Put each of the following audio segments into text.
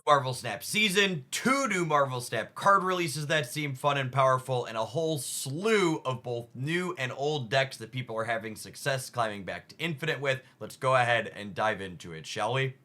Marvel Snap season, 2 new Marvel Snap card releases that seem fun and powerful, and a whole slew of both new and old decks that people are having success climbing back to Infinite with. Let's go ahead and dive into it, shall we?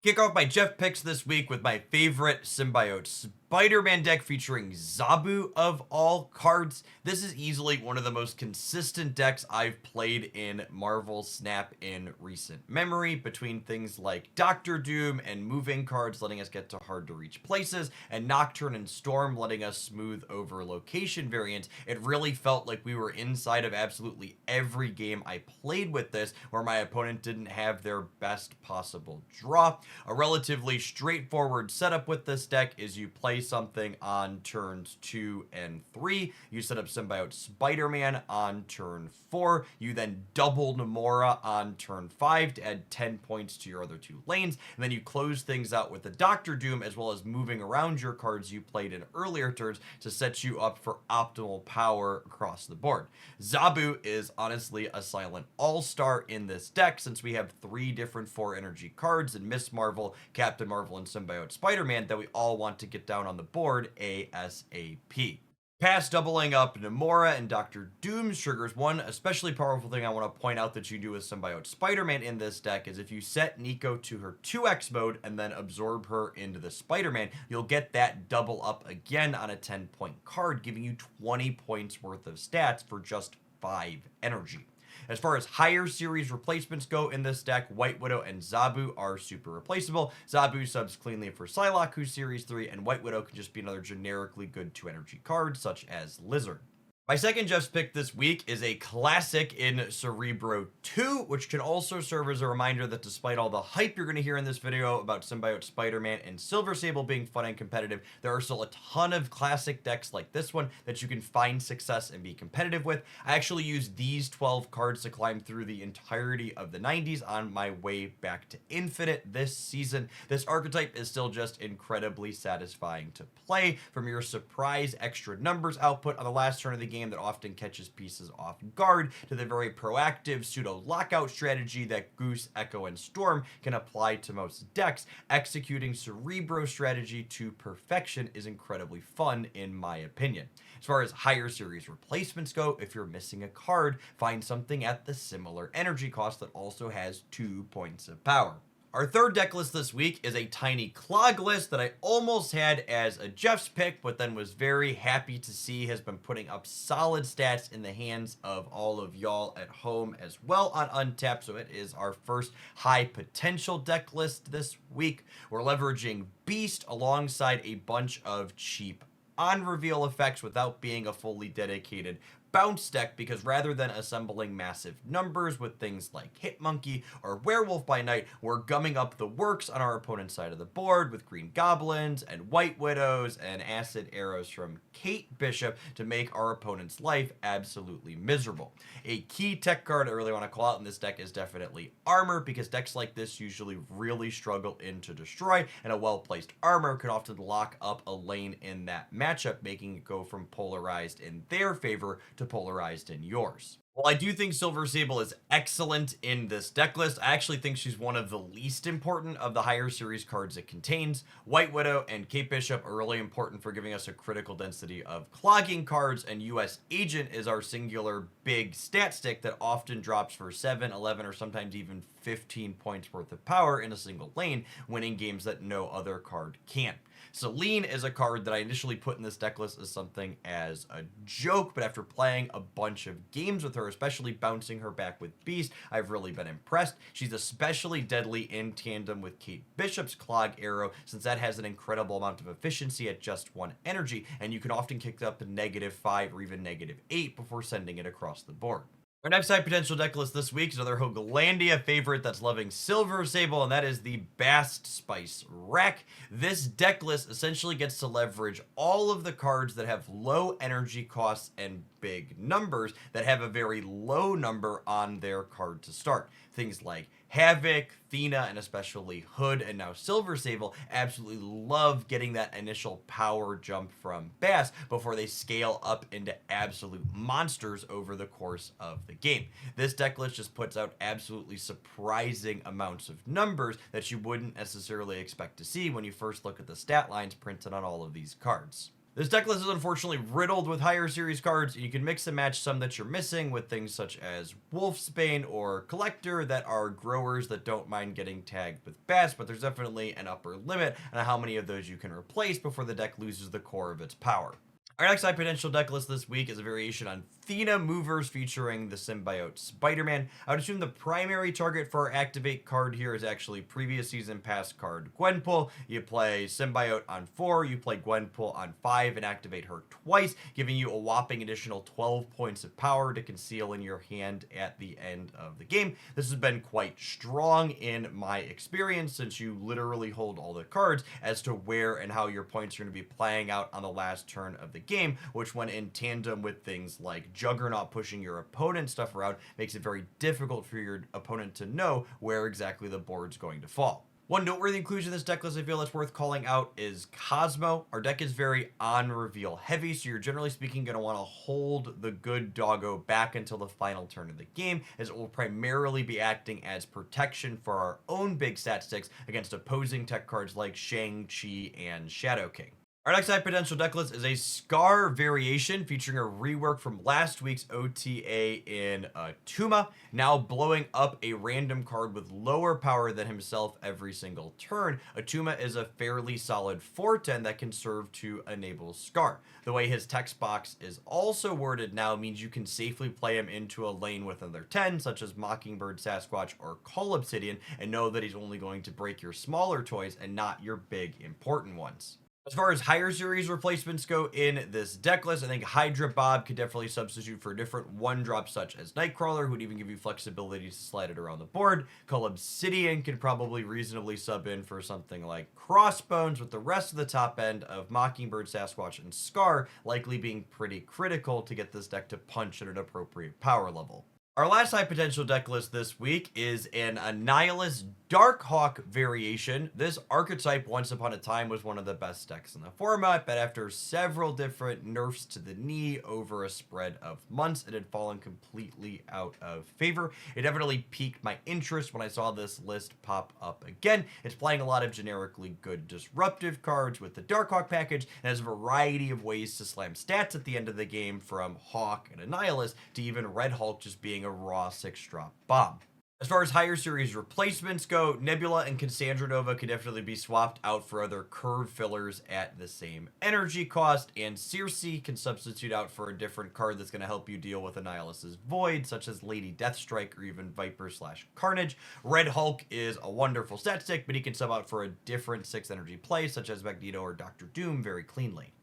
Kick off my Jeff picks this week with my favorite Symbiote Spider-Man deck featuring Zabu of all cards. This is easily one of the most consistent decks I've played in Marvel Snap in recent memory, between things like Doctor Doom and moving cards letting us get to hard to reach places, and Nocturne and Storm letting us smooth over location variants. It really felt like we were inside of absolutely every game I played with this where my opponent didn't have their best possible draw. A relatively straightforward setup with this deck is you play something on turns 2 and 3. You set up Symbiote Spider-Man on turn 4. You then double Nomura on turn 5 to add 10 points to your other 2 lanes. And then you close things out with the Doctor Doom, as well as moving around your cards you played in earlier turns to set you up for optimal power across the board. Zabu is honestly a silent all-star in this deck, since we have 3 different 4 energy cards in Miss Marvel, Captain Marvel, and Symbiote Spider-Man that we all want to get down on the board ASAP. Past doubling up Nomura and Doctor Doom's triggers, one especially powerful thing I want to point out that you do with Symbiote Spider-Man in this deck is if you set Nico to her 2x mode and then absorb her into the Spider-Man, you'll get that double up again on a 10-point card, giving you 20 points worth of stats for just 5 energy. As far as higher series replacements go in this deck, White Widow and Zabu are super replaceable. Zabu subs cleanly for Psylocke, who's Series 3, and White Widow can just be another generically good 2-energy card, such as Lizard. My second Jeff's pick this week is a classic in Cerebro 2, which can also serve as a reminder that despite all the hype you're going to hear in this video about Symbiote Spider-Man and Silver Sable being fun and competitive, there are still a ton of classic decks like this one that you can find success and be competitive with. I actually used these 12 cards to climb through the entirety of the 90s on my way back to Infinite this season. This archetype is still just incredibly satisfying to play, from your surprise extra numbers output on the last turn of the game that often catches pieces off guard, to the very proactive pseudo lockout strategy that Goose, Echo, and Storm can apply to most decks. Executing Cerebro strategy to perfection is incredibly fun in my opinion. As far as higher series replacements go, if you're missing a card, find something at the similar energy cost that also has 2 points of power. Our third deck list this week is a tiny clog list that I almost had as a Jeff's pick, but then was very happy to see has been putting up solid stats in the hands of all of y'all at home as well on Untapped. So it is our first high potential deck list this week. We're leveraging Beast alongside a bunch of cheap on reveal effects without being a fully dedicated bounce deck, because rather than assembling massive numbers with things like Hitmonkey or Werewolf by Night, we're gumming up the works on our opponent's side of the board with Green Goblins and White Widows and Acid Arrows from Kate Bishop to make our opponent's life absolutely miserable. A key tech card I really want to call out in this deck is definitely Armor, because decks like this usually really struggle into Destroy, and a well-placed Armor could often lock up a lane in that matchup, making it go from polarized in their favor to polarized in yours. While I do think Silver Sable is excellent in this deck list, I actually think she's one of the least important of the higher series cards it contains. White Widow and Kate Bishop are really important for giving us a critical density of clogging cards, and US Agent is our singular big stat stick that often drops for 7, 11, or sometimes even 15 points worth of power in a single lane, winning games that no other card can. Selene is a card that I initially put in this deck list as something as a joke, but after playing a bunch of games with her, especially bouncing her back with Beast, I've really been impressed. She's especially deadly in tandem with Kate Bishop's Clog Arrow, since that has an incredible amount of efficiency at just 1 energy, and you can often kick it up to -5 or even -8 before sending it across the board. Our next high potential deck list this week is another Hoaglandia favorite that's loving Silver Sable, and that is the Bast Spice Rack. This deck list essentially gets to leverage all of the cards that have low energy costs and big numbers that have a very low number on their card to start. Things like Havoc, Thena, and especially Hood, and now Silver Sable absolutely love getting that initial power jump from Bass before they scale up into absolute monsters over the course of the game. This deck list just puts out absolutely surprising amounts of numbers that you wouldn't necessarily expect to see when you first look at the stat lines printed on all of these cards. This deck list is unfortunately riddled with higher series cards, and you can mix and match some that you're missing with things such as Wolfsbane or Collector that are growers that don't mind getting tagged with Bats, but there's definitely an upper limit on how many of those you can replace before the deck loses the core of its power. Our next high potential deck list this week is a variation on Thena Movers featuring the Symbiote Spider-Man. I would assume the primary target for our activate card here is actually previous season past card Gwenpool. You play Symbiote on 4, you play Gwenpool on 5 and activate her twice, giving you a whopping additional 12 points of power to conceal in your hand at the end of the game. This has been quite strong in my experience since you literally hold all the cards as to where and how your points are going to be playing out on the last turn of the game, which when in tandem with things like Juggernaut pushing your opponent's stuff around makes it very difficult for your opponent to know where exactly the board's going to fall. One noteworthy inclusion in this deck list I feel that's worth calling out is Cosmo. Our deck is very on-reveal heavy, so you're generally speaking going to want to hold the good doggo back until the final turn of the game, as it will primarily be acting as protection for our own big stat sticks against opposing tech cards like Shang-Chi and Shadow King. Our next high potential deck list is a Scar variation featuring a rework from last week's OTA in Tuma, now blowing up a random card with lower power than himself every single turn. Atuma is a fairly solid 4/10 that can serve to enable Scar. The way his text box is also worded now means you can safely play him into a lane with another 10, such as Mockingbird, Sasquatch, or Call Obsidian, and know that he's only going to break your smaller toys and not your big important ones. As far as higher series replacements go in this deck list, I think Hydra Bob could definitely substitute for a different one-drop such as Nightcrawler, who'd even give you flexibility to slide it around the board. Cull Obsidian could probably reasonably sub in for something like Crossbones, with the rest of the top end of Mockingbird, Sasquatch, and Scar likely being pretty critical to get this deck to punch at an appropriate power level. Our last high potential deck list this week is an Annihilus Darkhawk variation. This archetype once upon a time was one of the best decks in the format, but after several different nerfs to the knee over a spread of months, it had fallen completely out of favor. It definitely piqued my interest when I saw this list pop up again. It's playing a lot of generically good disruptive cards with the Darkhawk package, and has a variety of ways to slam stats at the end of the game, from Hawk and Annihilus to even Red Hulk just being a raw 6-drop bomb. As far as higher series replacements go, Nebula and Cassandra Nova could definitely be swapped out for other curve fillers at the same energy cost, and Circe can substitute out for a different card that's going to help you deal with Annihilus's Void, such as Lady Deathstrike or even Viper/Carnage. Red Hulk is a wonderful stat stick, but he can sub out for a different 6 energy play, such as Magneto or Doctor Doom, very cleanly.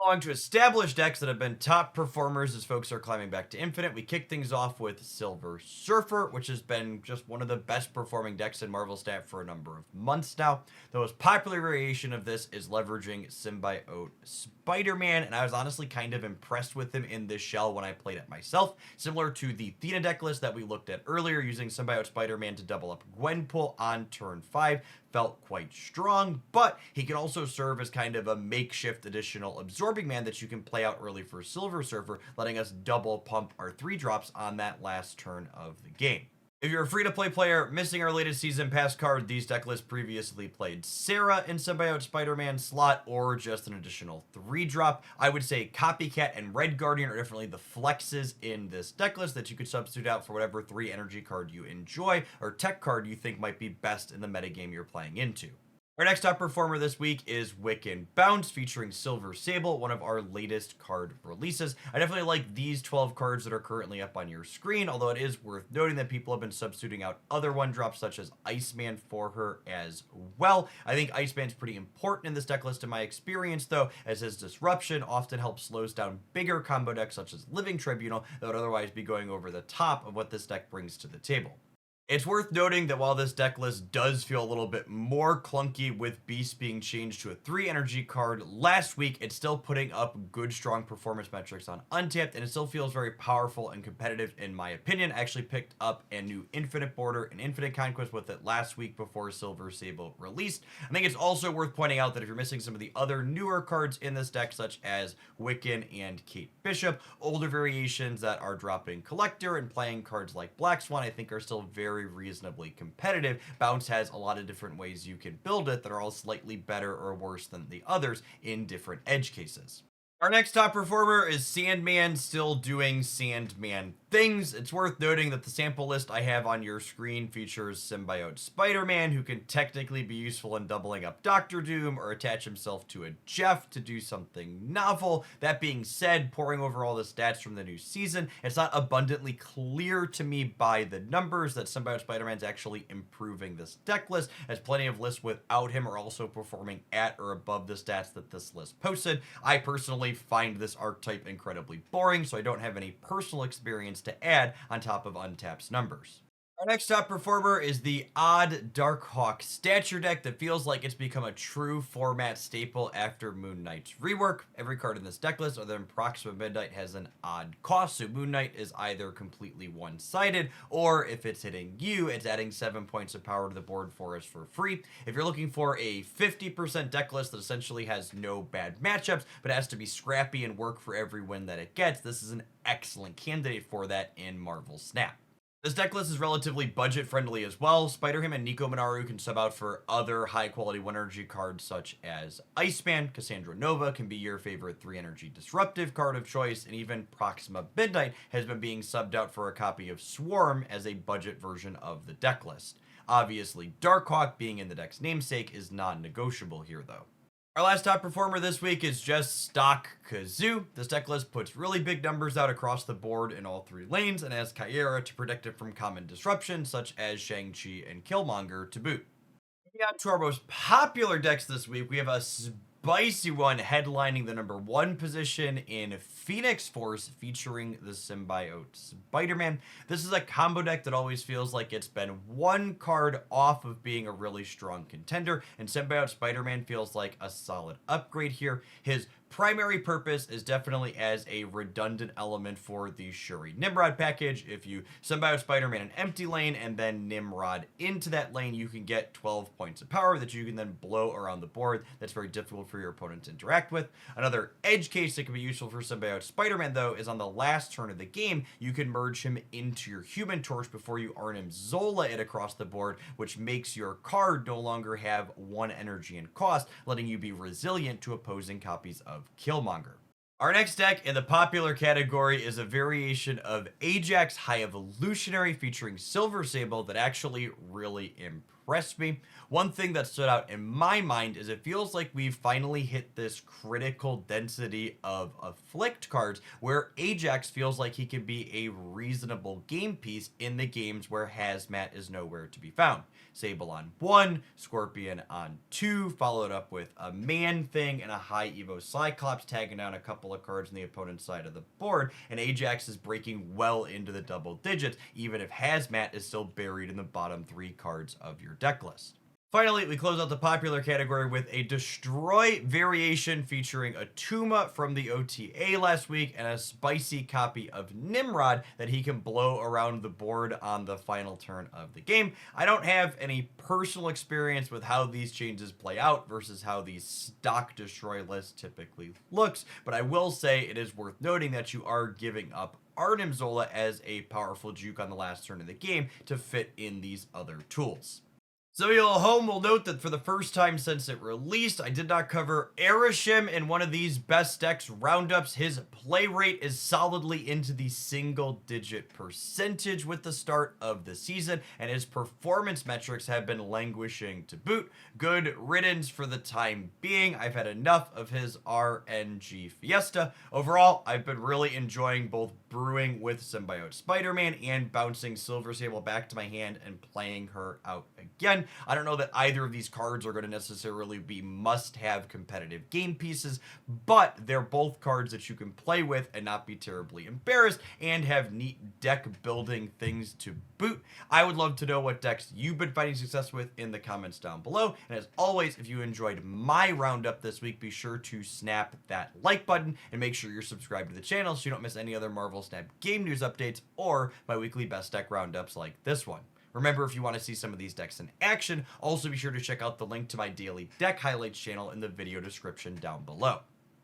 Along to established decks that have been top performers as folks are climbing back to Infinite, we kick things off with Silver Surfer, which has been just one of the best performing decks in Marvel Stat for a number of months now. The most popular variation of this is leveraging Symbiote Spider-Man, and I was honestly kind of impressed with him in this shell when I played it myself. Similar to the Thena deck list that we looked at earlier, using Symbiote Spider-Man to double up Gwenpool on turn 5 felt quite strong, but he can also serve as kind of a makeshift additional absorbing man that you can play out early for Silver Surfer, letting us double pump our 3-drops on that last turn of the game. If you're a free-to-play player missing our latest season pass card, these deck lists previously played Sarah in Symbiote Spider-Man slot, or just an additional 3-drop. I would say Copycat and Red Guardian are definitely the flexes in this deck list that you could substitute out for whatever 3 energy card you enjoy, or tech card you think might be best in the metagame you're playing into. Our next top performer this week is Wiccan Bounce, featuring Silver Sable, one of our latest card releases. I definitely like these 12 cards that are currently up on your screen, although it is worth noting that people have been substituting out other 1-drops such as Iceman for her as well. I think Iceman's pretty important in this deck list in my experience, though, as his disruption often helps slows down bigger combo decks such as Living Tribunal that would otherwise be going over the top of what this deck brings to the table. It's worth noting that while this deck list does feel a little bit more clunky with Beast being changed to a 3 energy card last week, it's still putting up good, strong performance metrics on Untapped, and it still feels very powerful and competitive in my opinion. I actually picked up a new Infinite Border and Infinite Conquest with it last week before Silver Sable released. I think it's also worth pointing out that if you're missing some of the other newer cards in this deck, such as Wiccan and Kate Bishop, older variations that are dropping Collector and playing cards like Black Swan, I think are still very reasonably competitive. Bounce has a lot of different ways you can build it that are all slightly better or worse than the others in different edge cases. Our next top performer is Sandman, still doing Sandman things. It's worth noting that the sample list I have on your screen features Symbiote Spider-Man, who can technically be useful in doubling up Doctor Doom or attach himself to a Jeff to do something novel. That being said, poring over all the stats from the new season, it's not abundantly clear to me by the numbers that Symbiote Spider-Man's actually improving this deck list, as plenty of lists without him are also performing at or above the stats that this list posted. I personally find this archetype incredibly boring, so I don't have any personal experience to add on top of Untapped's numbers. Our next top performer is the odd Darkhawk stature deck that feels like it's become a true format staple after Moon Knight's rework. Every card in this deck list, other than Proxima Midnight, has an odd cost, so Moon Knight is either completely one-sided, or if it's hitting you, it's adding 7 points of power to the board for us for free. If you're looking for a 50% deck list that essentially has no bad matchups, but has to be scrappy and work for every win that it gets, this is an excellent candidate for that in Marvel Snap. This deck list is relatively budget friendly as well. Spider-Ham and Nico Minaru can sub out for other high quality 1 energy cards such as Iceman. Cassandra Nova can be your favorite 3 energy disruptive card of choice, and even Proxima Midnight has been being subbed out for a copy of Swarm as a budget version of the deck list. Obviously, Darkhawk being in the deck's namesake is non-negotiable here though. Our last top performer this week is just stock Kazoo. This deck list puts really big numbers out across the board in all 3 lanes and has Kyera to protect it from common disruption such as Shang-Chi and Killmonger to boot. Moving on to our most popular decks this week, we have a spicy one headlining the number 1 position in Phoenix Force, featuring the Symbiote Spider-Man. This is a combo deck that always feels like it's been 1 card off of being a really strong contender, and Symbiote Spider-Man feels like a solid upgrade here. His primary purpose is definitely as a redundant element for the Shuri Nimrod package. If you Symbiote Spider-Man an empty lane and then Nimrod into that lane, you can get 12 points of power that you can then blow around the board. That's very difficult for your opponent to interact with. Another edge case that can be useful for Symbiote Spider-Man, though, is on the last turn of the game, you can merge him into your Human Torch before you Arnim Zola it across the board, which makes your card no longer have 1 energy and cost, letting you be resilient to opposing copies of Killmonger. Our next deck in the popular category is a variation of Ajax High Evolutionary featuring Silver Sable that actually really impressed me. One thing that stood out in my mind is it feels like we've finally hit this critical density of afflict cards where Ajax feels like he can be a reasonable game piece in the games where Hazmat is nowhere to be found. Sable on 1, Scorpion on 2, followed up with a Man-Thing and a high Evo Cyclops tagging down a couple of cards on the opponent's side of the board, and Ajax is breaking well into the double digits, even if Hazmat is still buried in the bottom 3 cards of your deck list. Finally, we close out the popular category with a Destroy variation featuring a Tuma from the OTA last week and a spicy copy of Nimrod that he can blow around the board on the final turn of the game. I don't have any personal experience with how these changes play out versus how the stock Destroy list typically looks, but I will say it is worth noting that you are giving up Arnim Zola as a powerful juke on the last turn of the game to fit in these other tools. So you at home will note that for the first time since it released, I did not cover Erishim in one of these best decks roundups. His play rate is solidly into the single-digit percentage with the start of the season, and his performance metrics have been languishing to boot. Good riddance for the time being. I've had enough of his RNG Fiesta. Overall, I've been really enjoying both brewing with Symbiote Spider-Man and bouncing Silver Sable back to my hand and playing her out again. I don't know that either of these cards are going to necessarily be must-have competitive game pieces, but they're both cards that you can play with and not be terribly embarrassed and have neat deck building things to boot. I would love to know what decks you've been finding success with in the comments down below. And as always, if you enjoyed my roundup this week, be sure to snap that like button and make sure you're subscribed to the channel so you don't miss any other Marvel Snap game news updates or my weekly best deck roundups like this one. Remember, if you want to see some of these decks in action, also be sure to check out the link to my daily deck highlights channel in the video description down below.